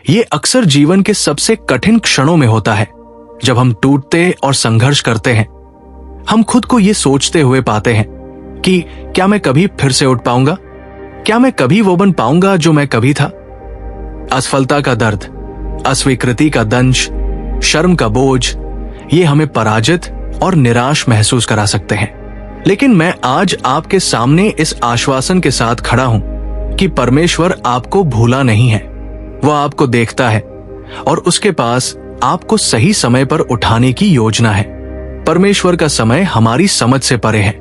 ये अक्सर जीवन के सबसे कठिन क्षणों में होता है, जब हम टूटते और संघर्ष करते हैं। हम खुद को ये सोचते हुए पाते हैं कि क्या मैं कभी फिर से उठ पाऊंगा, क्या मैं कभी वो बन पाऊंगा जो मैं कभी था। असफलता का दर्द, अस्वीकृति का दंश, शर्म का बोझ, ये हमें पराजित और निराश महसूस करा सकते हैं। लेकिन मैं आज आपके सामने इस आश्वासन के साथ खड़ा हूं कि परमेश्वर आपको भूला नहीं है। वह आपको देखता है और उसके पास आपको सही समय पर उठाने की योजना है। परमेश्वर का समय हमारी समझ से परे है।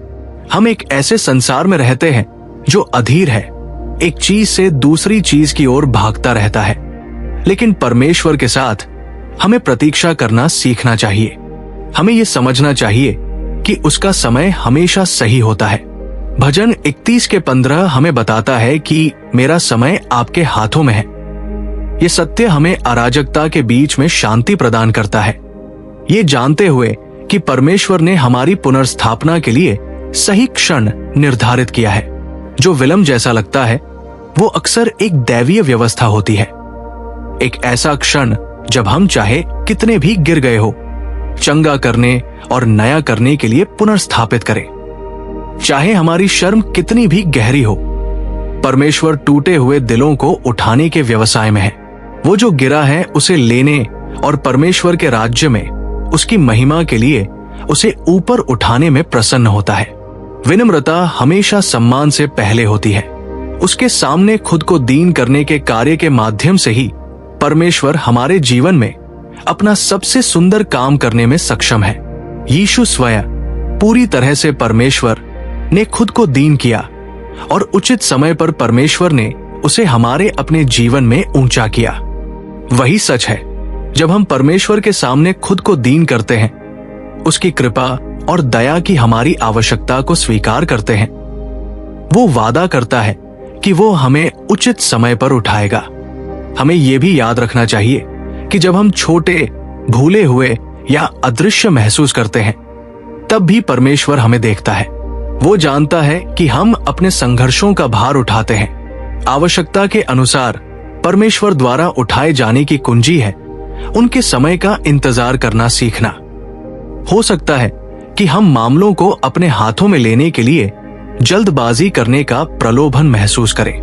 हम एक ऐसे संसार में रहते हैं जो अधीर है, एक चीज से दूसरी चीज की ओर भागता रहता है। लेकिन परमेश्वर के साथ हमें प्रतीक्षा करना सीखना चाहिए। हमें यह समझना चाहिए कि उसका समय हमेशा सही होता है। भजन 31:15 हमें बताता है कि मेरा समय आपके हाथों में है। ये सत्य हमें अराजकता के बीच में शांति प्रदान करता है, ये जानते हुए कि परमेश्वर ने हमारी पुनर्स्थापना के लिए सही क्षण निर्धारित किया है। जो विलंब जैसा लगता है वो अक्सर एक दैवीय व्यवस्था होती है, एक ऐसा क्षण जब हम चाहे कितने भी गिर गए हो, चंगा करने और नया करने के लिए पुनर्स्थापित करें। चाहे हमारी शर्म कितनी भी गहरी हो, परमेश्वर टूटे हुए दिलों को उठाने के व्यवसाय में है। वो जो गिरा है उसे लेने और परमेश्वर के राज्य में उसकी महिमा के लिए उसे ऊपर उठाने में प्रसन्न होता है। विनम्रता हमेशा सम्मान से पहले होती है। उसके सामने खुद को दीन करने के कार्य के माध्यम से ही परमेश्वर हमारे जीवन में अपना सबसे सुंदर काम करने में सक्षम है। यीशु स्वयं पूरी तरह से परमेश्वर ने खुद को दीन किया और उचित समय पर परमेश्वर ने उसे हमारे अपने जीवन में ऊंचा किया। वही सच है, जब हम परमेश्वर के सामने खुद को दीन करते हैं, उसकी कृपा और दया की हमारी आवश्यकता को स्वीकार करते हैं, वो वादा करता है कि वो हमें उचित समय पर उठाएगा। हमें यह भी याद रखना चाहिए कि जब हम छोटे, भूले हुए या अदृश्य महसूस करते हैं, तब भी परमेश्वर हमें देखता है। वो जानता है कि हम अपने संघर्षों का भार उठाते हैं। आवश्यकता के अनुसार परमेश्वर द्वारा उठाए जाने की कुंजी है उनके समय का इंतजार करना सीखना। हो सकता है कि हम मामलों को अपने हाथों में लेने के लिए जल्दबाजी करने का प्रलोभन महसूस करें,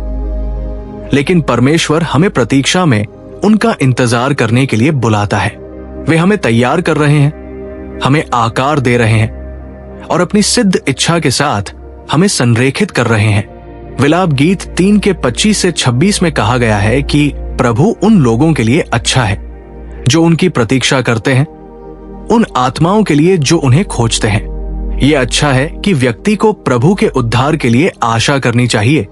लेकिन परमेश्वर हमें प्रतीक्षा में उनका इंतजार करने के लिए बुलाता है। वे हमें तैयार कर रहे हैं, हमें आकार दे रहे हैं और अपनी सिद्ध इच्छा के साथ हमें संरेखित कर रहे हैं। विलाप गीत 3:25-26 में कहा गया है कि प्रभु उन लोगों के लिए अच्छा है जो उनकी प्रतीक्षा करते हैं, उन आत्माओं के लिए जो उन्हें खोजते हैं। यह अच्छा है कि व्यक्ति को प्रभु के उद्धार के लिए आशा करनी चाहिए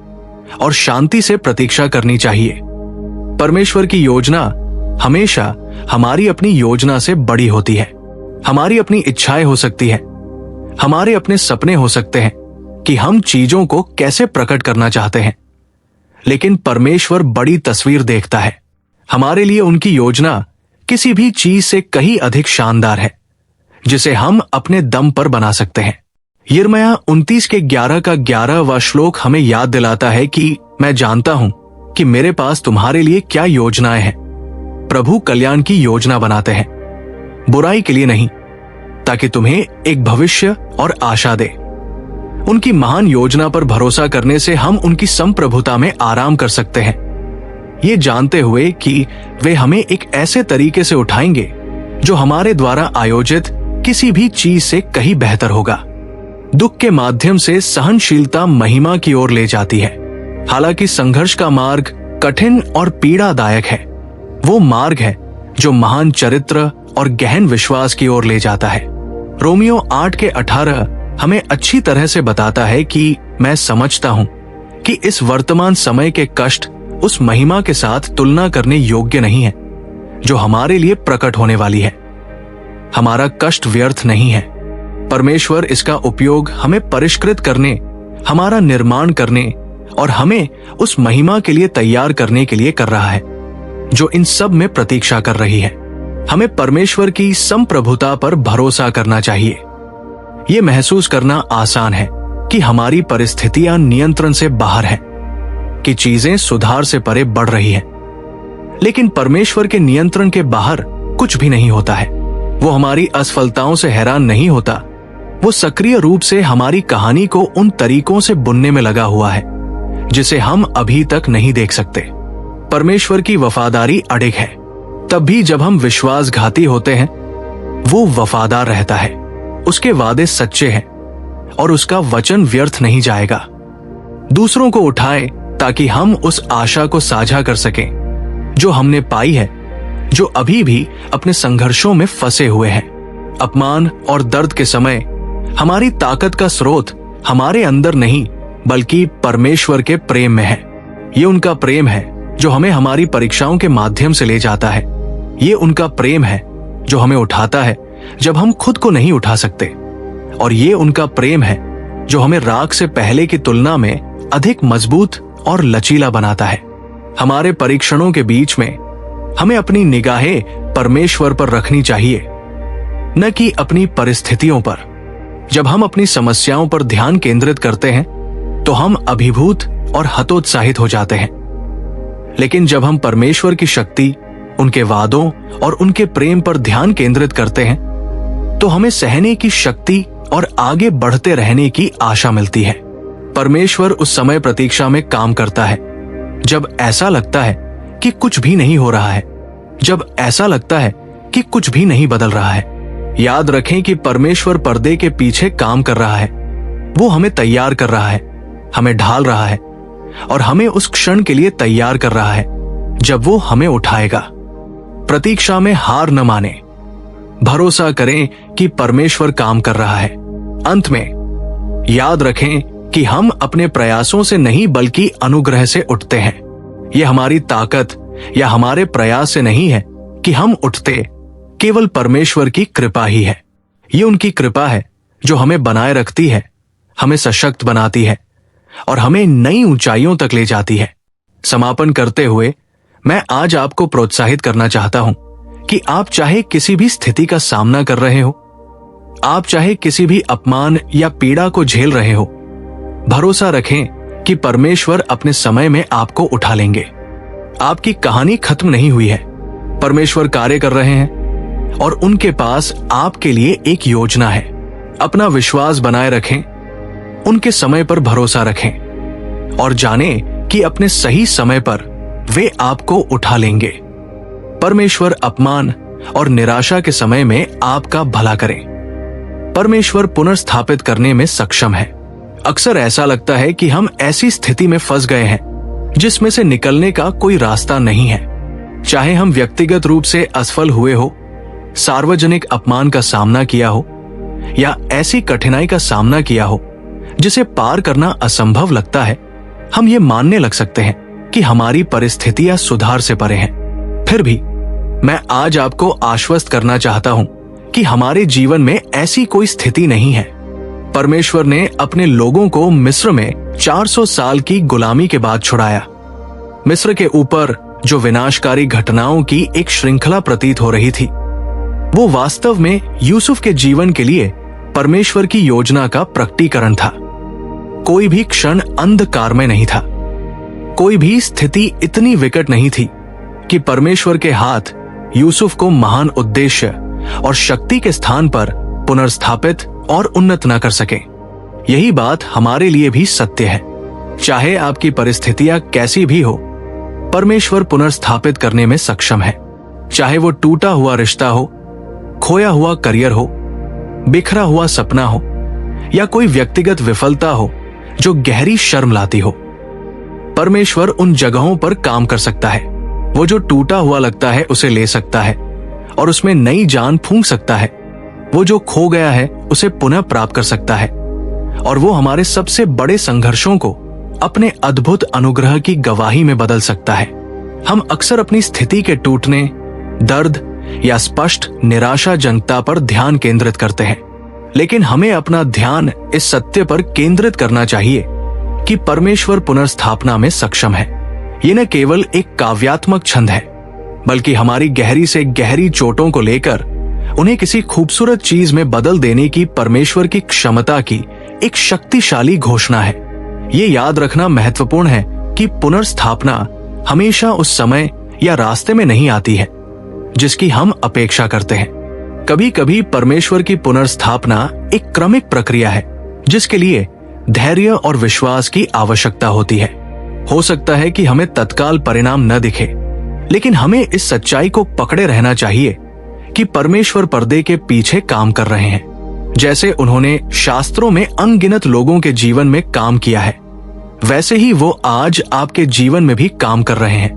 और शांति से प्रतीक्षा करनी चाहिए। परमेश्वर की योजना हमेशा हमारी अपनी योजना से बड़ी होती है। हमारी अपनी इच्छाएं हो सकती है, हमारे अपने सपने हो सकते हैं कि हम चीजों को कैसे प्रकट करना चाहते हैं, लेकिन परमेश्वर बड़ी तस्वीर देखता है। हमारे लिए उनकी योजना किसी भी चीज से कहीं अधिक शानदार है जिसे हम अपने दम पर बना सकते हैं। यिर्मयाह 29:11 श्लोक हमें याद दिलाता है कि मैं जानता हूं कि मेरे पास तुम्हारे लिए क्या योजनाएं हैं। प्रभु कल्याण की योजना बनाते हैं, बुराई के लिए नहीं, ताकि तुम्हें एक भविष्य और आशा दे। उनकी महान योजना पर भरोसा करने से हम उनकी संप्रभुता में आराम कर सकते हैं, ये जानते हुए कि वे हमें एक ऐसे तरीके से उठाएंगे जो हमारे द्वारा आयोजित किसी भी चीज से कहीं बेहतर होगा। दुख के माध्यम से सहनशीलता महिमा की ओर ले जाती है। हालांकि संघर्ष का मार्ग कठिन और पीड़ादायक है, वो मार्ग है जो महान चरित्र और गहन विश्वास की ओर ले जाता है। रोमियो 8:18 हमें अच्छी तरह से बताता है कि मैं समझता हूं कि इस वर्तमान समय के कष्ट उस महिमा के साथ तुलना करने योग्य नहीं है जो हमारे लिए प्रकट होने वाली है। हमारा कष्ट व्यर्थ नहीं है। परमेश्वर इसका उपयोग हमें परिष्कृत करने, हमारा निर्माण करने और हमें उस महिमा के लिए तैयार करने के लिए कर रहा है जो इन सब में प्रतीक्षा कर रही है। हमें परमेश्वर की संप्रभुता पर भरोसा करना चाहिए। ये महसूस करना आसान है कि हमारी परिस्थितियां नियंत्रण से बाहर हैं, कि चीजें सुधार से परे बढ़ रही हैं। लेकिन परमेश्वर के नियंत्रण के बाहर कुछ भी नहीं होता है। वो हमारी असफलताओं से हैरान नहीं होता, वो सक्रिय रूप से हमारी कहानी को उन तरीकों से बुनने में लगा हुआ है जिसे हम अभी तक नहीं देख सकते। परमेश्वर की वफादारी अडिग है। तब भी जब हम विश्वासघाती होते हैं, वो वफादार रहता है। उसके वादे सच्चे हैं और उसका वचन व्यर्थ नहीं जाएगा। दूसरों को उठाए ताकि हम उस आशा को साझा कर सकें जो हमने पाई है, जो अभी भी अपने संघर्षों में फंसे हुए हैं। अपमान और दर्द के समय हमारी ताकत का स्रोत हमारे अंदर नहीं बल्कि परमेश्वर के प्रेम में है। ये उनका प्रेम है जो हमें हमारी परीक्षाओं के माध्यम से ले जाता है। ये उनका प्रेम है जो हमें उठाता है जब हम खुद को नहीं उठा सकते। और ये उनका प्रेम है जो हमें राख से पहले की तुलना में अधिक मजबूत और लचीला बनाता है। हमारे परीक्षणों के बीच में हमें अपनी निगाहें परमेश्वर पर रखनी चाहिए, न कि अपनी परिस्थितियों पर। जब हम अपनी समस्याओं पर ध्यान केंद्रित करते हैं तो हम अभिभूत और हतोत्साहित हो जाते हैं। लेकिन जब हम परमेश्वर की शक्ति, उनके वादों और उनके प्रेम पर ध्यान केंद्रित करते हैं तो हमें सहने की शक्ति और आगे बढ़ते रहने की आशा मिलती है। परमेश्वर उस समय प्रतीक्षा में काम करता है जब ऐसा लगता है कि कुछ भी नहीं हो रहा है, जब ऐसा लगता है कि कुछ भी नहीं बदल रहा है। याद रखें कि परमेश्वर पर्दे के पीछे काम कर रहा है। वो हमें तैयार कर रहा है, हमें ढाल रहा है और हमें उस क्षण के लिए तैयार कर रहा है जब वो हमें उठाएगा। प्रतीक्षा में हार न माने, भरोसा करें कि परमेश्वर काम कर रहा है। अंत में याद रखें कि हम अपने प्रयासों से नहीं बल्कि अनुग्रह से उठते हैं। यह हमारी ताकत या हमारे प्रयास से नहीं है कि हम उठते, केवल परमेश्वर की कृपा ही है। ये उनकी कृपा है जो हमें बनाए रखती है, हमें सशक्त बनाती है और हमें नई ऊंचाइयों तक ले जाती है। समापन करते हुए मैं आज आपको प्रोत्साहित करना चाहता हूं कि आप चाहे किसी भी स्थिति का सामना कर रहे हो, आप चाहे किसी भी अपमान या पीड़ा को झेल रहे हो, भरोसा रखें कि परमेश्वर अपने समय में आपको उठा लेंगे। आपकी कहानी खत्म नहीं हुई है। परमेश्वर कार्य कर रहे हैं और उनके पास आपके लिए एक योजना है। अपना विश्वास बनाए रखें, उनके समय पर भरोसा रखें और जानें कि अपने सही समय पर वे आपको उठा लेंगे। परमेश्वर अपमान और निराशा के समय में आपका भला करें। परमेश्वर पुनर्स्थापित करने में सक्षम है। अक्सर ऐसा लगता है कि हम ऐसी स्थिति में फंस गए हैं जिसमें से निकलने का कोई रास्ता नहीं है। चाहे हम व्यक्तिगत रूप से असफल हुए हो, सार्वजनिक अपमान का सामना किया हो या ऐसी कठिनाई का सामना किया हो जिसे पार करना असंभव लगता है, हम ये मानने लग सकते हैं कि हमारी परिस्थितियां सुधार से परे हैं। फिर भी मैं आज आपको आश्वस्त करना चाहता हूं कि हमारे जीवन में ऐसी कोई स्थिति नहीं है। परमेश्वर ने अपने लोगों को मिस्र में 400 साल की गुलामी के बाद छुड़ाया। मिस्र के ऊपर जो विनाशकारी घटनाओं की एक श्रृंखला प्रतीत हो रही थी, वो वास्तव में यूसुफ के जीवन के लिए परमेश्वर की योजना का प्रकटीकरण था। कोई भी क्षण अंधकार में नहीं था। कोई भी स्थिति इतनी विकट नहीं थी कि परमेश्वर के हाथ यूसुफ को महान उद्देश्य और शक्ति के स्थान पर पुनर्स्थापित और उन्नत न कर सके। यही बात हमारे लिए भी सत्य है। चाहे आपकी परिस्थितियां कैसी भी हो, परमेश्वर पुनर्स्थापित करने में सक्षम है। चाहे वो टूटा हुआ रिश्ता हो, खोया हुआ करियर हो, बिखरा हुआ सपना हो या कोई व्यक्तिगत विफलता हो जो गहरी शर्म लाती हो, परमेश्वर उन जगहों पर काम कर सकता है। वो जो टूटा हुआ लगता है उसे ले सकता है और उसमें नई जान फूंक सकता है। वो जो खो गया है उसे पुनः प्राप्त कर सकता है और वो हमारे सबसे बड़े संघर्षों को अपने अद्भुत अनुग्रह की गवाही में बदल सकता है। हम अक्सर अपनी स्थिति के टूटने, दर्द या स्पष्ट निराशाजनकता पर ध्यान केंद्रित करते हैं, लेकिन हमें अपना ध्यान इस सत्य पर केंद्रित करना चाहिए कि परमेश्वर पुनर्स्थापना में सक्षम है। ये न केवल एक काव्यात्मक छंद है, बल्कि हमारी गहरी से गहरी चोटों को लेकर उन्हें किसी खूबसूरत चीज में बदल देने की परमेश्वर की क्षमता की एक शक्तिशाली घोषणा है। ये याद रखना महत्वपूर्ण है कि पुनर्स्थापना हमेशा उस समय या रास्ते में नहीं आती है जिसकी हम अपेक्षा करते हैं। कभी कभी परमेश्वर की पुनर्स्थापना एक क्रमिक प्रक्रिया है जिसके लिए धैर्य और विश्वास की आवश्यकता होती है। हो सकता है कि हमें तत्काल परिणाम न दिखे, लेकिन हमें इस सच्चाई को पकड़े रहना चाहिए कि परमेश्वर पर्दे के पीछे काम कर रहे हैं। जैसे उन्होंने शास्त्रों में अनगिनत लोगों के जीवन में काम किया है, वैसे ही वो आज आपके जीवन में भी काम कर रहे हैं,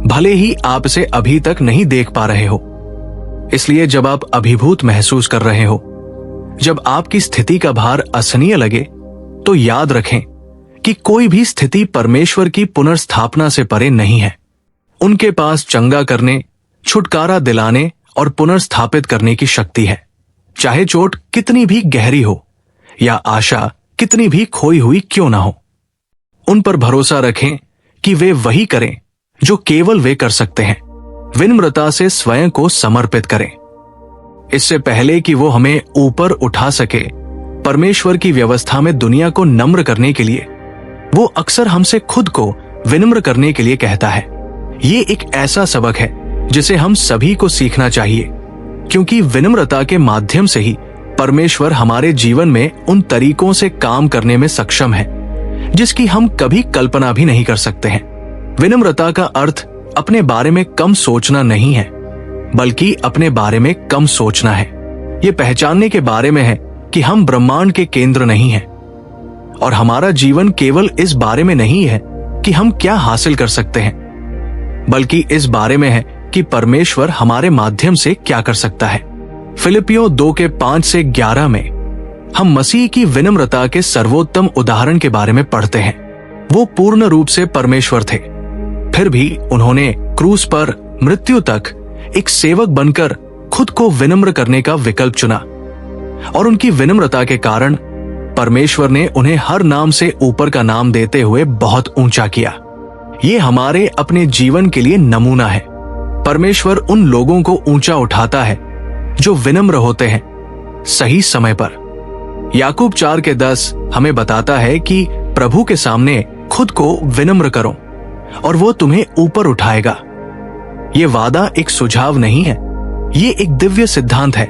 भले ही आप इसे अभी तक नहीं देख पा रहे हो। इसलिए जब आप अभिभूत महसूस कर रहे हो, जब आपकी स्थिति का भार असहनीय लगे, तो याद रखें कि कोई भी स्थिति परमेश्वर की पुनर्स्थापना से परे नहीं है। उनके पास चंगा करने, छुटकारा दिलाने और पुनर्स्थापित करने की शक्ति है, चाहे चोट कितनी भी गहरी हो या आशा कितनी भी खोई हुई क्यों ना हो। उन पर भरोसा रखें कि वे वही करें जो केवल वे कर सकते हैं। विनम्रता से स्वयं को समर्पित करें। इससे पहले कि वो हमें ऊपर उठा सके, परमेश्वर की व्यवस्था में दुनिया को नम्र करने के लिए वो अक्सर हमसे खुद को विनम्र करने के लिए कहता है। ये एक ऐसा सबक है जिसे हम सभी को सीखना चाहिए, क्योंकि विनम्रता के माध्यम से ही परमेश्वर हमारे जीवन में उन तरीकों से काम करने में सक्षम है जिसकी हम कभी कल्पना भी नहीं कर सकते हैं। विनम्रता का अर्थ अपने बारे में कम सोचना नहीं है, बल्कि अपने बारे में कम सोचना है। ये पहचानने के बारे में है कि हम ब्रह्मांड के केंद्र नहीं हैं और हमारा जीवन केवल इस बारे में नहीं है कि हम क्या हासिल कर सकते हैं, बल्कि इस बारे में है कि परमेश्वर हमारे माध्यम से क्या कर सकता है। फिलिपियों 2:5-11 में हम मसीह की विनम्रता के सर्वोत्तम उदाहरण के बारे में पढ़ते हैं। वो पूर्ण रूप से परमेश्वर थे, फिर भी उन्होंने क्रूस पर मृत्यु तक एक सेवक बनकर खुद को विनम्र करने का विकल्प चुना, और उनकी विनम्रता के कारण परमेश्वर ने उन्हें हर नाम से ऊपर का नाम देते हुए बहुत ऊंचा किया। ये हमारे अपने जीवन के लिए नमूना है। परमेश्वर उन लोगों को ऊंचा उठाता है जो विनम्र होते हैं सही समय पर। याकूब 4:10 हमें बताता है कि प्रभु के सामने खुद को विनम्र करो और वो तुम्हें ऊपर उठाएगा। ये वादा एक सुझाव नहीं है, ये एक दिव्य सिद्धांत है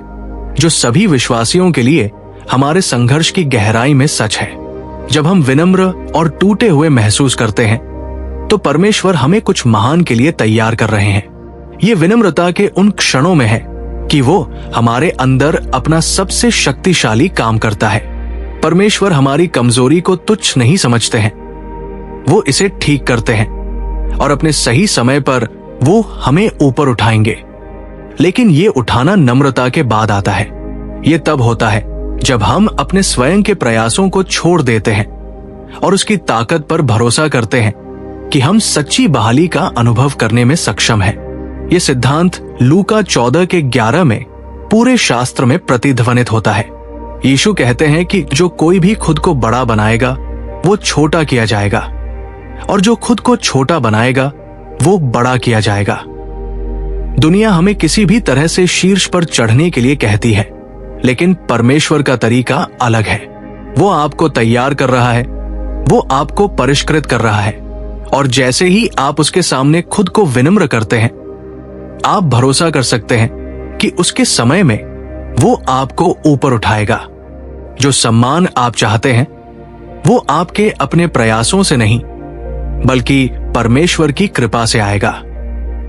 जो सभी विश्वासियों के लिए हमारे संघर्ष की गहराई में सच है। जब हम विनम्र और टूटे हुए महसूस करते हैं, तो परमेश्वर हमें कुछ महान के लिए तैयार कर रहे हैं। ये विनम्रता के उन क्षणों में है कि वो हमारे अंदर अपना सबसे शक्तिशाली काम करता है। परमेश्वर हमारी कमजोरी को तुच्छ नहीं समझते हैं, वो इसे ठीक करते हैं और अपने सही समय पर वो हमें ऊपर उठाएंगे। लेकिन ये उठाना नम्रता के बाद आता है। ये तब होता है जब हम अपने स्वयं के प्रयासों को छोड़ देते हैं और उसकी ताकत पर भरोसा करते हैं कि हम सच्ची बहाली का अनुभव करने में सक्षम हैं। ये सिद्धांत लूका 14:11 में पूरे शास्त्र में प्रतिध्वनित होता है। यीशु कहते हैं कि जो कोई भी खुद को बड़ा बनाएगा वो छोटा किया जाएगा, और जो खुद को छोटा बनाएगा वो बड़ा किया जाएगा। दुनिया हमें किसी भी तरह से शीर्ष पर चढ़ने के लिए कहती है, लेकिन परमेश्वर का तरीका अलग है। वो आपको तैयार कर रहा है, वो आपको परिष्कृत कर रहा है, और जैसे ही आप उसके सामने खुद को विनम्र करते हैं, आप भरोसा कर सकते हैं कि उसके समय में वो आपको ऊपर उठाएगा। जो सम्मान आप चाहते हैं वो आपके अपने प्रयासों से नहीं, बल्कि परमेश्वर की कृपा से आएगा।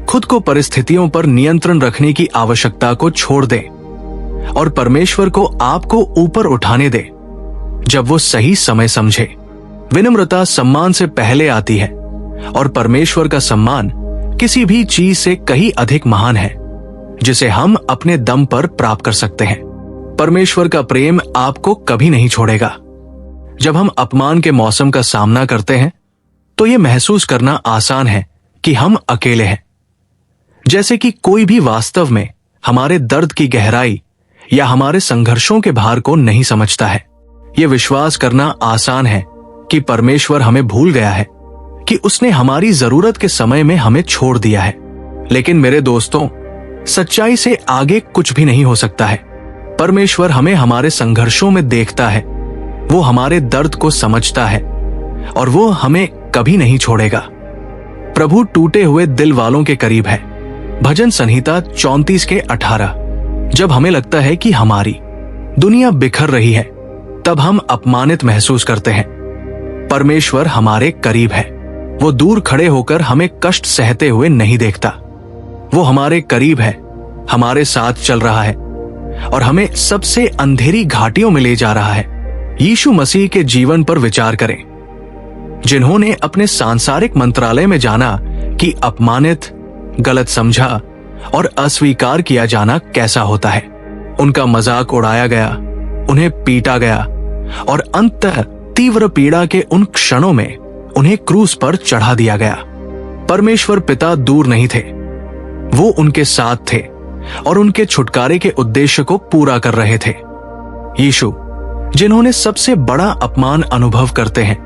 खुद को परिस्थितियों पर नियंत्रण रखने की आवश्यकता को छोड़ दें और परमेश्वर को आपको ऊपर उठाने दें जब वो सही समय समझे। विनम्रता सम्मान से पहले आती है, और परमेश्वर का सम्मान किसी भी चीज से कहीं अधिक महान है जिसे हम अपने दम पर प्राप्त कर सकते हैं। परमेश्वर का प्रेम आपको कभी नहीं छोड़ेगा। जब हम अपमान के मौसम का सामना करते हैं, तो यह महसूस करना आसान है कि हम अकेले हैं, जैसे कि कोई भी वास्तव में हमारे दर्द की गहराई या हमारे संघर्षों के भार को नहीं समझता है। यह विश्वास करना आसान है कि परमेश्वर हमें भूल गया है, कि उसने हमारी जरूरत के समय में हमें छोड़ दिया है। लेकिन मेरे दोस्तों, सच्चाई से आगे कुछ भी नहीं हो सकता है। परमेश्वर हमें हमारे संघर्षों में देखता है, वो हमारे दर्द को समझता है, और वो हमें कभी नहीं छोड़ेगा। प्रभु टूटे हुए दिल वालों के करीब है। भजन संहिता 34 के 18। जब हमें लगता है कि हमारी दुनिया बिखर रही है, तब हम अपमानित महसूस करते हैं। परमेश्वर हमारे करीब है। वो दूर खड़े होकर हमें कष्ट सहते हुए नहीं देखता। वो हमारे करीब है, हमारे साथ चल रहा है और हमें सबसे अंधेरी घाटियों में ले जा रहा है। यीशु मसीह के जीवन पर विचार करें, जिन्होंने अपने सांसारिक मंत्रालय में जाना कि अपमानित, गलत समझा और अस्वीकार किया जाना कैसा होता है। उनका मजाक उड़ाया गया, उन्हें पीटा गया और अंततः तीव्र पीड़ा के उन क्षणों में उन्हें क्रूस पर चढ़ा दिया गया। परमेश्वर पिता दूर नहीं थे, वो उनके साथ थे और उनके छुटकारे के उद्देश्य को पूरा कर रहे थे। यीशु, जिन्होंने सबसे बड़ा अपमान अनुभव करते हैं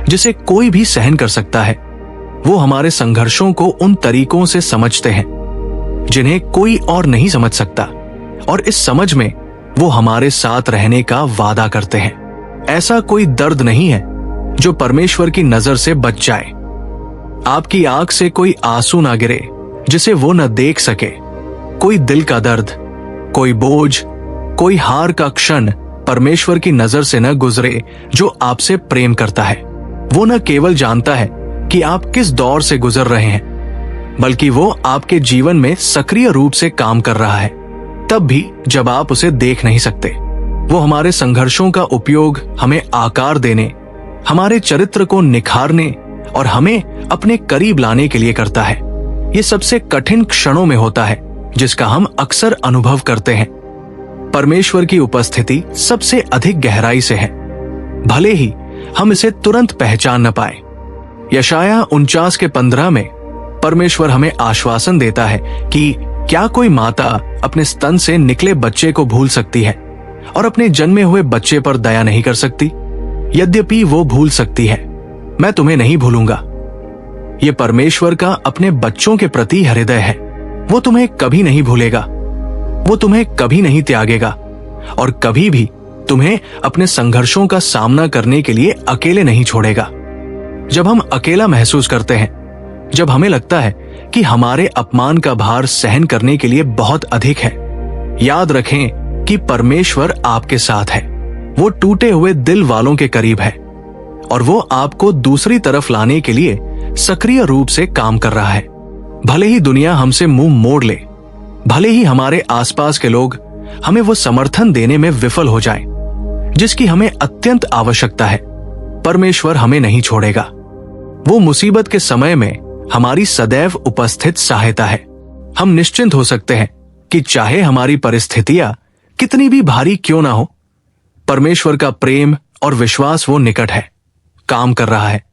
जिसे कोई भी सहन कर सकता है, वो हमारे संघर्षों को उन तरीकों से समझते हैं जिन्हें कोई और नहीं समझ सकता, और इस समझ में वो हमारे साथ रहने का वादा करते हैं। ऐसा कोई दर्द नहीं है जो परमेश्वर की नजर से बच जाए। आपकी आंख से कोई आंसू ना गिरे जिसे वो न देख सके। कोई दिल का दर्द, कोई बोझ, कोई हार का क्षण परमेश्वर की नजर से न गुजरे जो आपसे प्रेम करता है। वो न केवल जानता है कि आप किस दौर से गुजर रहे हैं, बल्कि वो आपके जीवन में सक्रिय रूप से काम कर रहा है, तब भी जब आप उसे देख नहीं सकते। वो हमारे संघर्षों का उपयोग हमें आकार देने, हमारे चरित्र को निखारने और हमें अपने करीब लाने के लिए करता है। ये सबसे कठिन क्षणों में होता है जिसका हम अक्सर अनुभव करते हैं। परमेश्वर की उपस्थिति सबसे अधिक गहराई से है, भले ही हम इसे तुरंत पहचान न पाए। यशाया 49 के 15 में परमेश्वर हमें आश्वासन देता है कि क्या कोई माता अपने स्तन से निकले बच्चे को भूल सकती है और अपने जन्मे हुए बच्चे पर दया नहीं कर सकती? यद्यपि वो भूल सकती है, मैं तुम्हें नहीं भूलूंगा। ये परमेश्वर का अपने बच्चों के प्रति हृदय है। वो तुम्हें कभी नहीं भूलेगा, वो तुम्हें कभी नहीं त्यागेगा और कभी भी तुम्हें अपने संघर्षों का सामना करने के लिए अकेले नहीं छोड़ेगा। जब हम अकेला महसूस करते हैं, जब हमें लगता है कि हमारे अपमान का भार सहन करने के लिए बहुत अधिक है, याद रखें कि परमेश्वर आपके साथ है। वो टूटे हुए दिल वालों के करीब है और वो आपको दूसरी तरफ लाने के लिए सक्रिय रूप से काम कर रहा है। भले ही दुनिया हमसे मुंह मोड़ ले, भले ही हमारे आसपास के लोग हमें वो समर्थन देने में विफल हो जाएं, जिसकी हमें अत्यंत आवश्यकता है, परमेश्वर हमें नहीं छोड़ेगा। वो मुसीबत के समय में हमारी सदैव उपस्थित सहायता है। हम निश्चिंत हो सकते हैं कि चाहे हमारी परिस्थितियां कितनी भी भारी क्यों ना हो, परमेश्वर का प्रेम और विश्वास वो निकट है, काम कर रहा है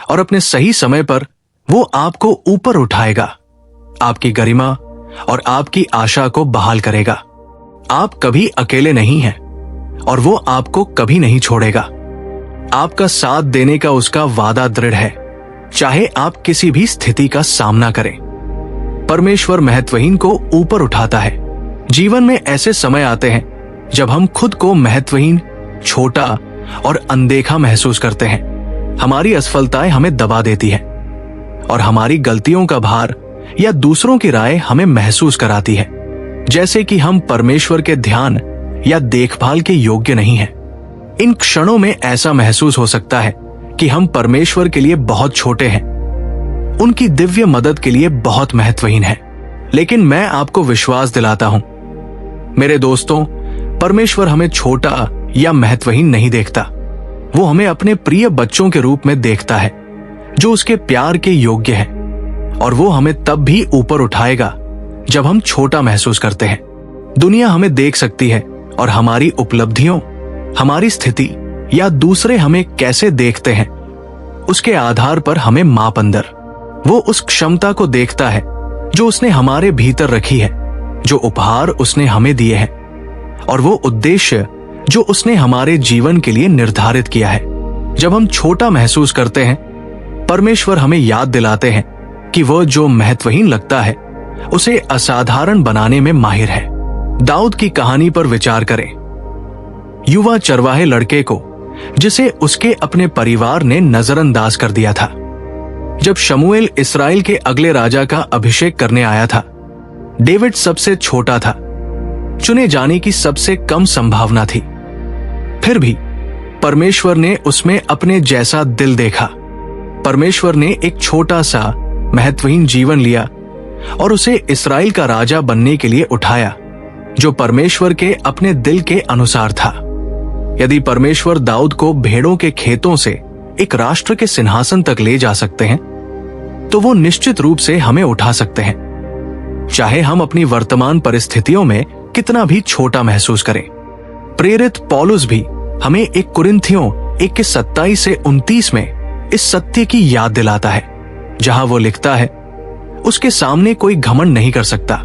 और अपने सही समय पर वो आपको ऊपर उठाएगा, आपकी गरिमा और आपकी आशा को बहाल करेगा। आप कभी अकेले नहीं हैं और वो आपको कभी नहीं छोड़ेगा। आपका साथ देने का उसका वादा दृढ़ है, चाहे आप किसी भी स्थिति का सामना करें। परमेश्वर महत्वहीन को ऊपर उठाता है। जीवन में ऐसे समय आते हैं जब हम खुद को महत्वहीन, छोटा और अनदेखा महसूस करते हैं। हमारी असफलताएं हमें दबा देती है और हमारी गलतियों का भार या दूसरों की राय हमें महसूस कराती है जैसे कि हम परमेश्वर के ध्यान या देखभाल के योग्य नहीं हैं। इन क्षणों में ऐसा महसूस हो सकता है कि हम परमेश्वर के लिए बहुत छोटे हैं, उनकी दिव्य मदद के लिए बहुत महत्वहीन हैं। लेकिन मैं आपको विश्वास दिलाता हूं मेरे दोस्तों, परमेश्वर हमें छोटा या महत्वहीन नहीं देखता। वो हमें अपने प्रिय बच्चों के रूप में देखता है जो उसके प्यार के योग्य हैं, और वो हमें तब भी ऊपर उठाएगा जब हम छोटा महसूस करते हैं। दुनिया हमें देख सकती है और हमारी उपलब्धियों, हमारी स्थिति या दूसरे हमें कैसे देखते हैं उसके आधार पर हमें माप अंदर। वो उस क्षमता को देखता है जो उसने हमारे भीतर रखी है, जो उपहार उसने हमें दिए हैं और वो उद्देश्य जो उसने हमारे जीवन के लिए निर्धारित किया है। जब हम छोटा महसूस करते हैं, परमेश्वर हमें याद दिलाते हैं कि वह जो महत्वहीन लगता है उसे असाधारण बनाने में माहिर है। दाऊद की कहानी पर विचार करें। युवा चरवाहे लड़के को जिसे उसके अपने परिवार ने नजरअंदाज कर दिया था, जब शमूएल इस्राएल के अगले राजा का अभिषेक करने आया था, डेविड सबसे छोटा था, चुने जाने की सबसे कम संभावना थी। फिर भी परमेश्वर ने उसमें अपने जैसा दिल देखा। परमेश्वर ने एक छोटा सा महत्वहीन जीवन लिया और उसे इस्राएल का राजा बनने के लिए उठाया, जो परमेश्वर के अपने दिल के अनुसार था। यदि परमेश्वर दाऊद को भेड़ों के खेतों से एक राष्ट्र के सिंहासन तक ले जा सकते हैं, तो वो निश्चित रूप से हमें उठा सकते हैं, चाहे हम अपनी वर्तमान परिस्थितियों में कितना भी छोटा महसूस करें। प्रेरित पौलुस भी हमें 1 कुरिन्थियों 1:27 से 29 में इस सत्य की याद दिलाता है, जहां वो लिखता है, उसके सामने कोई घमंड नहीं कर सकता।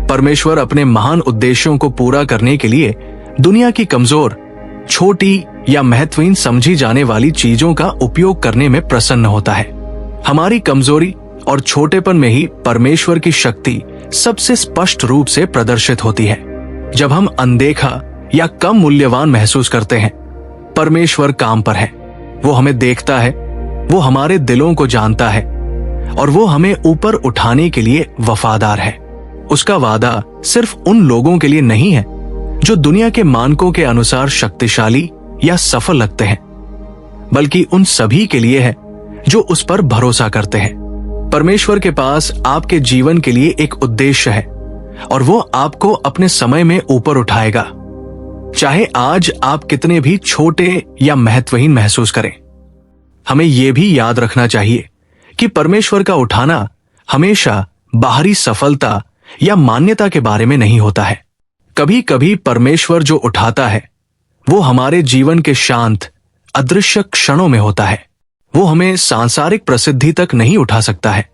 परमेश्वर अपने महान उद्देश्यों को पूरा करने के लिए दुनिया की कमजोर, छोटी या महत्वहीन समझी जाने वाली चीजों का उपयोग करने में प्रसन्न होता है। हमारी कमजोरी और छोटेपन में ही परमेश्वर की शक्ति सबसे स्पष्ट रूप से प्रदर्शित होती है। जब हम अनदेखा या कम मूल्यवान महसूस करते हैं, परमेश्वर काम पर है। वो हमें देखता है, वो हमारे दिलों को जानता है और वो हमें ऊपर उठाने के लिए वफादार है। उसका वादा सिर्फ उन लोगों के लिए नहीं है जो दुनिया के मानकों के अनुसार शक्तिशाली या सफल लगते हैं, बल्कि उन सभी के लिए है जो उस पर भरोसा करते हैं। परमेश्वर के पास आपके जीवन के लिए एक उद्देश्य है और वो आपको अपने समय में ऊपर उठाएगा, चाहे आज आप कितने भी छोटे या महत्वहीन महसूस करें। हमें यह भी याद रखना चाहिए कि परमेश्वर का उठाना हमेशा बाहरी सफलता या मान्यता के बारे में नहीं होता है। कभी कभी परमेश्वर जो उठाता है वो हमारे जीवन के शांत, अदृश्य क्षणों में होता है। वो हमें सांसारिक प्रसिद्धि तक नहीं उठा सकता है,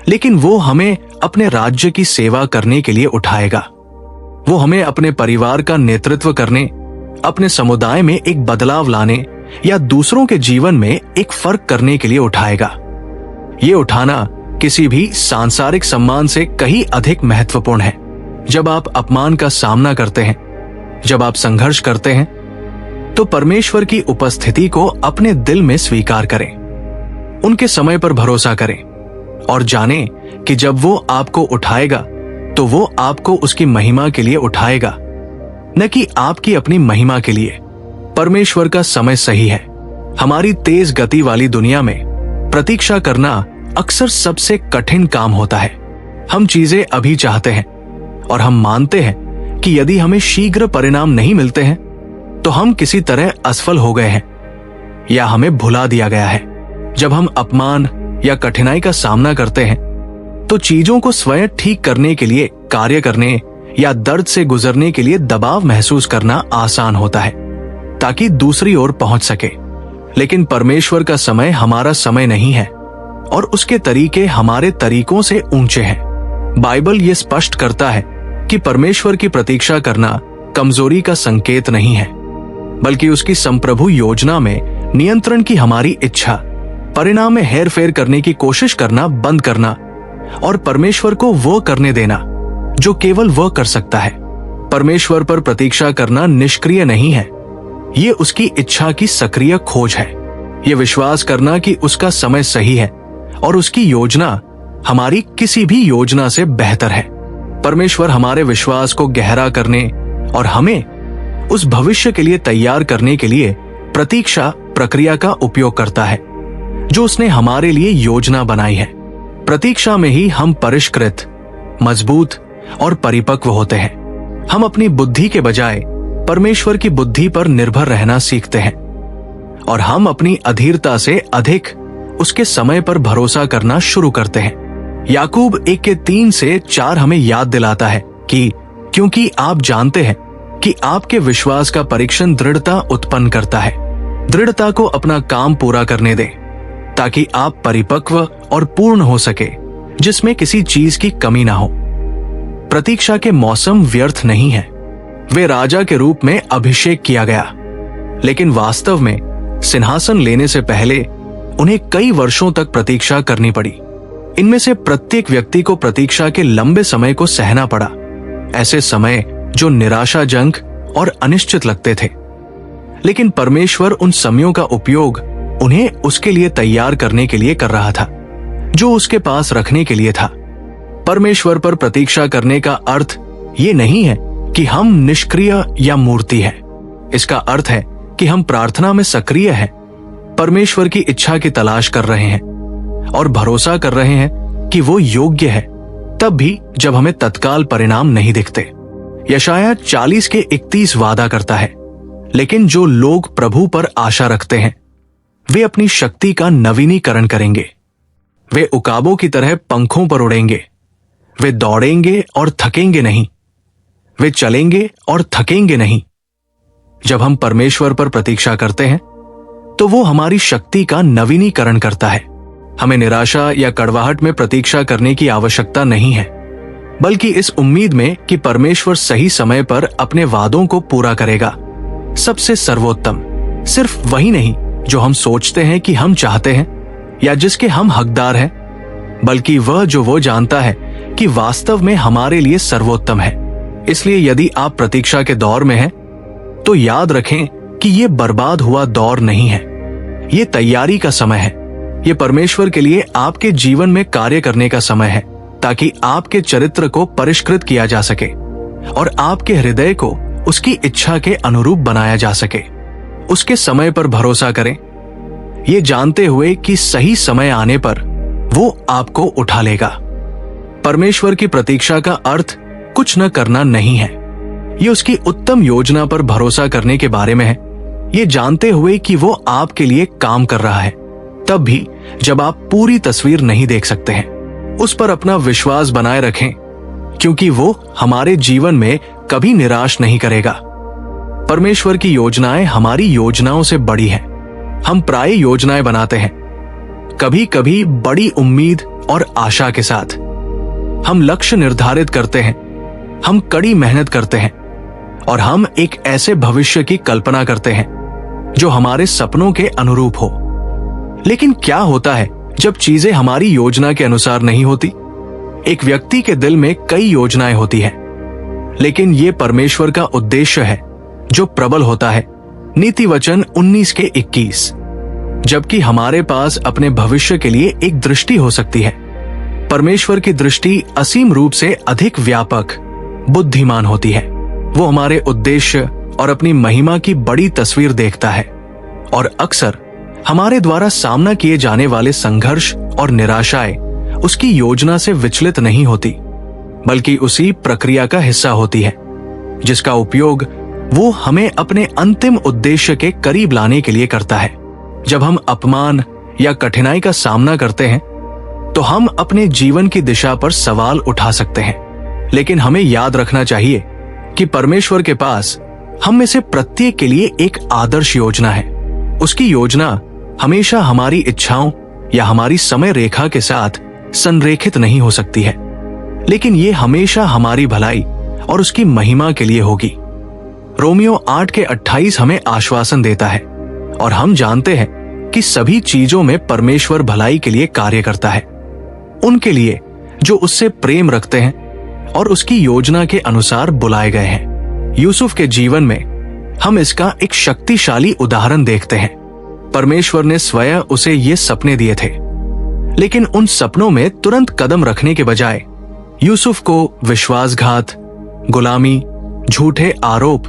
लेकिन वो हमें अपने राज्य की सेवा करने के लिए उठाएगा। वो हमें अपने परिवार का नेतृत्व करने, अपने समुदाय में एक बदलाव लाने या दूसरों के जीवन में एक फर्क करने के लिए उठाएगा। ये उठाना किसी भी सांसारिक सम्मान से कहीं अधिक महत्वपूर्ण है। जब आप अपमान का सामना करते हैं, जब आप संघर्ष करते हैं, तो परमेश्वर की उपस्थिति को अपने दिल में स्वीकार करें। उनके समय पर भरोसा करें और जानें कि जब वो आपको उठाएगा तो वो आपको उसकी महिमा के लिए उठाएगा, न कि आपकी अपनी महिमा के लिए। परमेश्वर का समय सही है। हमारी तेज गति वाली दुनिया में प्रतीक्षा करना अक्सर सबसे कठिन काम होता है। हम चीजें अभी चाहते हैं और हम मानते हैं कि यदि हमें शीघ्र परिणाम नहीं मिलते हैं तो हम किसी तरह असफल हो गए हैं या हमें भुला दिया गया है। जब हम अपमान या कठिनाई का सामना करते हैं तो चीजों को स्वयं ठीक करने के लिए कार्य करने या दर्द से गुजरने के लिए दबाव महसूस करना आसान होता है ताकि दूसरी ओर पहुंच सके। लेकिन परमेश्वर का समय हमारा समय नहीं है और उसके तरीके हमारे तरीकों से ऊंचे हैं। बाइबल ये स्पष्ट करता है कि परमेश्वर की प्रतीक्षा करना कमजोरी का संकेत नहीं है, बल्कि उसकी संप्रभु योजना में नियंत्रण की हमारी इच्छा, परिणाम में हेरफेर करने की कोशिश करना बंद करना और परमेश्वर को वो करने देना जो केवल वह कर सकता है। परमेश्वर पर प्रतीक्षा करना निष्क्रिय नहीं है, ये उसकी इच्छा की सक्रिय खोज है। ये विश्वास करना कि उसका समय सही है और उसकी योजना हमारी किसी भी योजना से बेहतर है। परमेश्वर हमारे विश्वास को गहरा करने और हमें उस भविष्य के लिए तैयार करने के लिए प्रतीक्षा प्रक्रिया का उपयोग करता है जो उसने हमारे लिए योजना बनाई है। प्रतीक्षा में ही हम परिष्कृत, मजबूत और परिपक्व होते हैं। हम अपनी बुद्धि के बजाय परमेश्वर की बुद्धि पर निर्भर रहना सीखते हैं और हम अपनी अधीरता से अधिक उसके समय पर भरोसा करना शुरू करते हैं। याकूब 1:3 से 4 हमें याद दिलाता है कि क्योंकि आप जानते हैं कि आपके विश्वास का परीक्षण दृढ़ता उत्पन्न करता है। दृढ़ता को अपना काम पूरा करने दें ताकि आप परिपक्व और पूर्ण हो सके, जिसमें किसी चीज की कमी ना हो। प्रतीक्षा के मौसम व्यर्थ नहीं है। वे राजा के रूप में अभिषेक किया गया, लेकिन वास्तव में सिंहासन लेने से पहले उन्हें कई वर्षों तक प्रतीक्षा करनी पड़ी। इनमें से प्रत्येक व्यक्ति को प्रतीक्षा के लंबे समय को सहना पड़ा, ऐसे समय जो निराशाजनक और अनिश्चित लगते थे। लेकिन परमेश्वर उन समयों का उपयोग उन्हें उसके लिए तैयार करने के लिए कर रहा था। जो उसके पास रखने के लिए था। परमेश्वर पर प्रतीक्षा करने का अर्थ ये नहीं है कि हम निष्क्रिय या मूर्ति हैं। इसका अर्थ है कि हम प्रार्थना में सक्रिय हैं, परमेश्वर की इच्छा की तलाश कर रहे हैं और भरोसा कर रहे हैं कि वो योग्य है, तब भी जब हमें तत्काल परिणाम नहीं दिखते। यशायाह 40:31 वादा करता है, लेकिन जो लोग प्रभु पर आशा रखते हैं वे अपनी शक्ति का नवीनीकरण करेंगे। वे उकाबों की तरह पंखों पर उड़ेंगे। वे दौड़ेंगे और थकेंगे नहीं, वे चलेंगे और थकेंगे नहीं। जब हम परमेश्वर पर प्रतीक्षा करते हैं तो वो हमारी शक्ति का नवीनीकरण करता है। हमें निराशा या कड़वाहट में प्रतीक्षा करने की आवश्यकता नहीं है, बल्कि इस उम्मीद में कि परमेश्वर सही समय पर अपने वादों को पूरा करेगा। सबसे सर्वोत्तम सिर्फ वही नहीं जो हम सोचते हैं कि हम चाहते हैं या जिसके हम हकदार हैं, बल्कि वह जो वो जानता है कि वास्तव में हमारे लिए सर्वोत्तम है। इसलिए यदि आप प्रतीक्षा के दौर में हैं, तो याद रखें कि ये बर्बाद हुआ दौर नहीं है। ये तैयारी का समय है। ये परमेश्वर के लिए आपके जीवन में कार्य करने का समय है, ताकि आपके चरित्र को परिष्कृत किया जा सके और आपके हृदय को उसकी इच्छा के अनुरूप बनाया जा सके। उसके समय पर भरोसा करें, ये जानते हुए कि सही समय आने पर वो आपको उठा लेगा। परमेश्वर की प्रतीक्षा का अर्थ कुछ न करना नहीं है। ये उसकी उत्तम योजना पर भरोसा करने के बारे में है, ये जानते हुए कि वो आपके लिए काम कर रहा है, तब भी जब आप पूरी तस्वीर नहीं देख सकते हैं। उस पर अपना विश्वास बनाए रखें, क्योंकि वो हमारे जीवन में कभी निराश नहीं करेगा। परमेश्वर की योजनाएं हमारी योजनाओं से बड़ी हैं। हम प्राय योजनाएं बनाते हैं, कभी कभी बड़ी उम्मीद और आशा के साथ। हम लक्ष्य निर्धारित करते हैं, हम कड़ी मेहनत करते हैं और हम एक ऐसे भविष्य की कल्पना करते हैं जो हमारे सपनों के अनुरूप हो। लेकिन क्या होता है जब चीजें हमारी योजना के अनुसार नहीं होती? एक व्यक्ति के दिल में कई योजनाएं होती हैं, लेकिन ये परमेश्वर का उद्देश्य है जो प्रबल होता है। नीति वचन 19:21। जबकि हमारे पास अपने भविष्य के लिए एक दृष्टि हो सकती है, परमेश्वर की दृष्टि असीम रूप से अधिक व्यापक, बुद्धिमान होती है। वो हमारे उद्देश्य और अपनी महिमा की बड़ी तस्वीर देखता है और अक्सर हमारे द्वारा सामना किए जाने वाले संघर्ष और निराशाएं उसकी योजना से विचलित नहीं होती, बल्कि उसी प्रक्रिया का हिस्सा होती है, जिसका उपयोग वो हमें अपने अंतिम उद्देश्य के करीब लाने के लिए करता है। जब हम अपमान या कठिनाई का सामना करते हैं, तो हम अपने जीवन की दिशा पर सवाल उठा सकते हैं, लेकिन हमें याद रखना चाहिए कि परमेश्वर के पास हम में से प्रत्येक के लिए एक आदर्श योजना है। उसकी योजना हमेशा हमारी इच्छाओं या हमारी समय रेखा के साथ संरेखित नहीं हो सकती है, लेकिन ये हमेशा हमारी भलाई और उसकी महिमा के लिए होगी। रोमियो 8:28 हमें आश्वासन देता है और हम जानते हैं कि सभी चीजों में परमेश्वर भलाई के लिए कार्य करता है, उनके लिए जो उससे प्रेम रखते हैं और उसकी योजना के अनुसार बुलाए गए हैं। यूसुफ के जीवन में हम इसका एक शक्तिशाली उदाहरण देखते हैं। परमेश्वर ने स्वयं उसे ये सपने दिए थे, लेकिन उन सपनों में तुरंत कदम रखने के बजाय यूसुफ को विश्वासघात, गुलामी, झूठे आरोप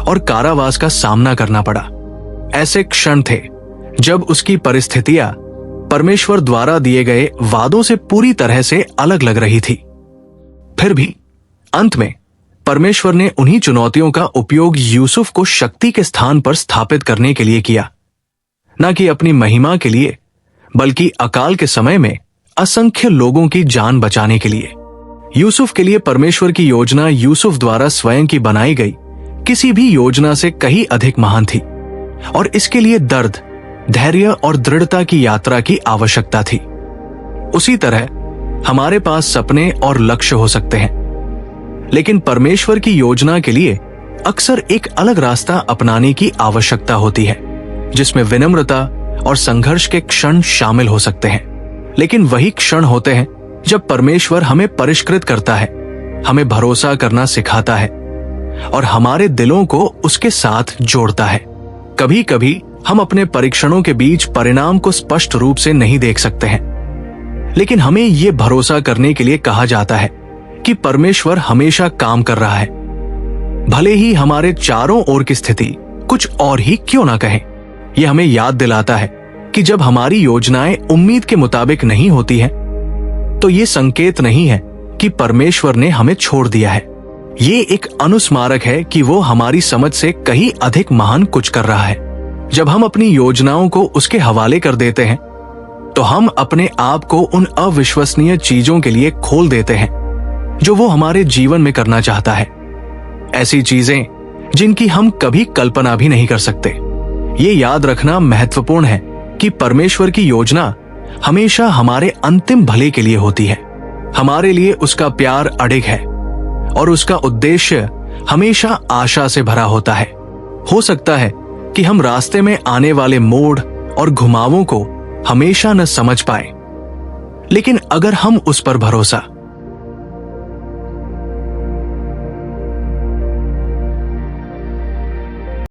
और कारावास का सामना करना पड़ा। ऐसे क्षण थे जब उसकी परिस्थितियां परमेश्वर द्वारा दिए गए वादों से पूरी तरह से अलग लग रही थी। फिर भी अंत में परमेश्वर ने उन्हीं चुनौतियों का उपयोग यूसुफ को शक्ति के स्थान पर स्थापित करने के लिए किया, न कि अपनी महिमा के लिए, बल्कि अकाल के समय में असंख्य लोगों की जान बचाने के लिए। यूसुफ के लिए परमेश्वर की योजना यूसुफ द्वारा स्वयं की बनाई गई किसी भी योजना से कहीं अधिक महान थी, और इसके लिए दर्द, धैर्य और दृढ़ता की यात्रा की आवश्यकता थी। उसी तरह हमारे पास सपने और लक्ष्य हो सकते हैं, लेकिन परमेश्वर की योजना के लिए अक्सर एक अलग रास्ता अपनाने की आवश्यकता होती है, जिसमें विनम्रता और संघर्ष के क्षण शामिल हो सकते हैं। लेकिन वही क्षण होते हैं जब परमेश्वर हमें परिष्कृत करता है, हमें भरोसा करना सिखाता है और हमारे दिलों को उसके साथ जोड़ता है। कभी कभी हम अपने परीक्षणों के बीच परिणाम को स्पष्ट रूप से नहीं देख सकते हैं, लेकिन हमें ये भरोसा करने के लिए कहा जाता है कि परमेश्वर हमेशा काम कर रहा है, भले ही हमारे चारों ओर की स्थिति कुछ और ही क्यों ना कहे। यह हमें याद दिलाता है कि जब हमारी योजनाएं उम्मीद के मुताबिक नहीं होती हैं, तो ये संकेत नहीं है कि परमेश्वर ने हमें छोड़ दिया है। ये एक अनुस्मारक है कि वो हमारी समझ से कहीं अधिक महान कुछ कर रहा है। जब हम अपनी योजनाओं को उसके हवाले कर देते हैं, तो हम अपने आप को उन अविश्वसनीय चीजों के लिए खोल देते हैं जो वो हमारे जीवन में करना चाहता है, ऐसी चीजें जिनकी हम कभी कल्पना भी नहीं कर सकते। ये याद रखना महत्वपूर्ण है कि परमेश्वर की योजना हमेशा हमारे अंतिम भले के लिए होती है। हमारे लिए उसका प्यार अडिग है और उसका उद्देश्य हमेशा आशा से भरा होता है। हो सकता है कि हम रास्ते में आने वाले मोड़ और घुमावों को हमेशा न समझ पाए, लेकिन अगर हम उस पर भरोसा